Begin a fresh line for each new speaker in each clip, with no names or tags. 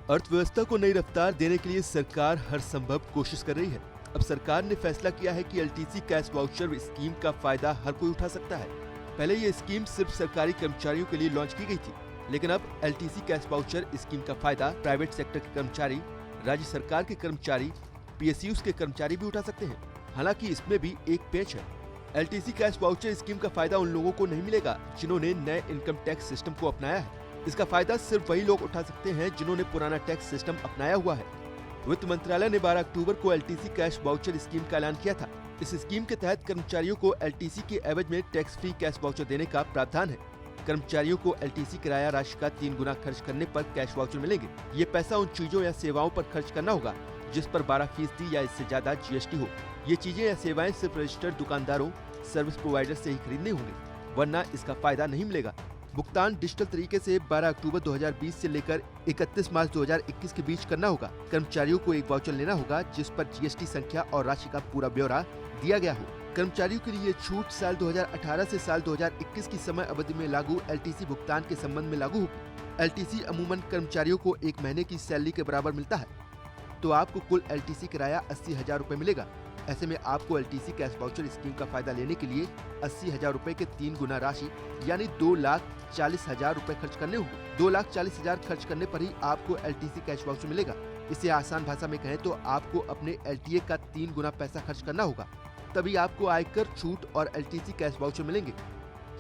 अर्थव्यवस्था को नई रफ्तार देने के लिए सरकार हर संभव कोशिश कर रही है। अब सरकार ने फैसला किया है कि एलटीसी कैश वाउचर स्कीम का फायदा हर कोई उठा सकता है। पहले ये स्कीम सिर्फ सरकारी कर्मचारियों के लिए लॉन्च की गई थी, लेकिन अब एलटीसी कैश वाउचर स्कीम का फायदा प्राइवेट सेक्टर के कर्मचारी, राज्य सरकार के कर्मचारी, पीएसयूज के कर्मचारी भी उठा सकते हैं। हालांकि इसमें भी एक पेच है। एलटीसी कैश वाउचर स्कीम का फायदा उन लोगों को नहीं मिलेगा जिन्होंने नए इनकम टैक्स सिस्टम को अपनाया है। इसका फायदा सिर्फ वही लोग उठा सकते हैं जिन्होंने पुराना टैक्स सिस्टम अपनाया हुआ है। वित्त मंत्रालय ने 12 अक्टूबर को एलटीसी कैश वाउचर स्कीम का ऐलान किया था। इस स्कीम के तहत कर्मचारियों को एलटीसी के एवज में टैक्स फ्री कैश वाउचर देने का प्रावधान है। कर्मचारियों को एलटीसी किराया राशि का 3 गुना खर्च करने पर कैश वाउचर मिलेंगे। ये पैसा उन चीजों या सेवाओं पर खर्च करना होगा जिस पर 12% या इससे ज्यादा जीएसटी हो। ये चीजें या सेवाएं सिर्फ रजिस्टर्ड दुकानदारों, सर्विस प्रोवाइडर से ही खरीदनी होंगी, वरना इसका फायदा नहीं मिलेगा। भुगतान डिजिटल तरीके से 12 अक्टूबर 2020 से लेकर 31 मार्च 2021 के बीच करना होगा। कर्मचारियों को एक वाउचर लेना होगा जिस पर जीएसटी संख्या और राशि का पूरा ब्यौरा दिया गया हो। कर्मचारियों के लिए छूट साल 2018 से साल 2021 की समय अवधि में लागू एलटीसी भुगतान के संबंध में लागू होगी। एलटीसी अमूमन कर्मचारियों को 1 महीने की सैलरी के बराबर मिलता है, तो आपको कुल एलटीसी किराया 80,000 रुपए मिलेगा। ऐसे में आपको एलटीसी कैश वाउचर स्कीम का फायदा लेने के लिए 80,000 रुपए के 3 गुना राशि यानी 2,40,000 रुपए खर्च करने होंगे। 2,40,000 खर्च करने पर ही आपको एलटीसी कैश वाउचर मिलेगा। इसे आसान भाषा में कहें तो आपको अपने एलटीए का 3 गुना पैसा खर्च करना होगा, तभी आपको आयकर छूट और एलटीसी कैश वाउचर मिलेंगे।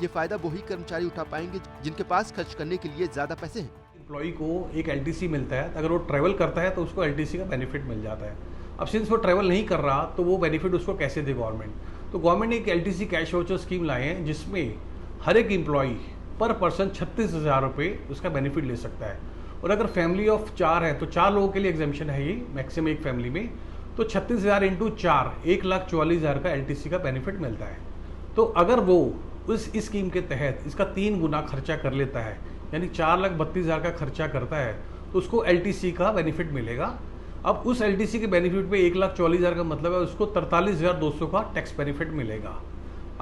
ये फायदा वही कर्मचारी उठा पाएंगे जिनके पास खर्च करने के लिए ज्यादा पैसे हैं।
एम्प्लॉई को एक एलटीसी मिलता है, अगर वो ट्रैवल करता है तो उसको एलटीसी का बेनिफिट मिल जाता है। अब सिंस वो ट्रैवल नहीं कर रहा तो वो बेनिफिट उसको कैसे दे गवर्नमेंट? तो गवर्नमेंट ने एक एलटीसी कैश वाउचर स्कीम लाए हैं जिसमें हर एक एम्प्लॉई पर पर्सन 36,000 रुपये उसका बेनिफिट ले सकता है। और अगर फैमिली ऑफ 4 है तो 4 लोगों के लिए एग्जाम्पशन है ये मैक्सिमम एक फैमिली में, तो 36,000 इंटू 4 1,44,000 का एलटीसी का बेनिफिट मिलता है। तो अगर वो उस स्कीम के तहत इसका 3 गुना खर्चा कर लेता है यानी 4,32,000 का खर्चा करता है तो उसको एलटीसी का बेनिफिट मिलेगा। अब उस एलटीसी के बेनिफिट पे 1,44,000 का मतलब है उसको 43,200 का टैक्स बेनिफिट मिलेगा।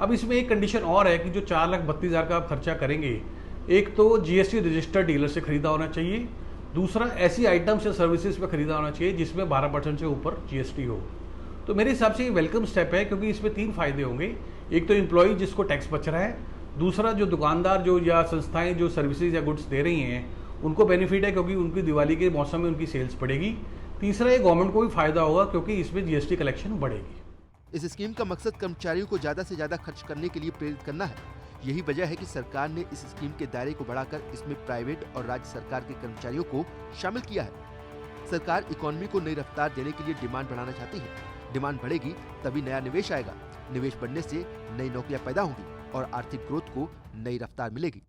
अब इसमें एक कंडीशन और है कि जो 4,32,000 का आप खर्चा करेंगे, एक तो जीएसटी रजिस्टर्ड डीलर से खरीदा होना चाहिए, दूसरा ऐसी आइटम्स या सर्विसेज पे खरीदा होना चाहिए जिसमें 12% से ऊपर जीएसटी हो। तो मेरे हिसाब से ये वेलकम स्टेप है क्योंकि इसमें 3 फायदे होंगे। एक तो एम्प्लॉय जिसको टैक्स बच रहा है, दूसरा जो दुकानदार जो या संस्थाएं जो सर्विसेज या गुड्स दे रही हैं उनको बेनिफिट है क्योंकि उनकी दिवाली के मौसम में उनकी सेल्स बढ़ेगी। तीसरा ये गवर्नमेंट को भी फायदा होगा क्योंकि इसमें जीएसटी कलेक्शन बढ़ेगी।
इस स्कीम का मकसद कर्मचारियों को ज्यादा से ज्यादा खर्च करने के लिए प्रेरित करना है। यही वजह है कि सरकार ने इस स्कीम के दायरे को बढ़ाकर इसमें प्राइवेट और राज्य सरकार के कर्मचारियों को शामिल किया है। सरकार इकोनॉमी को नई रफ्तार देने के लिए डिमांड बढ़ाना चाहती है। डिमांड बढ़ेगी तभी नया निवेश आएगा। निवेश बढ़ने से नई नौकरियां पैदा होंगी और आर्थिक ग्रोथ को नई रफ्तार मिलेगी।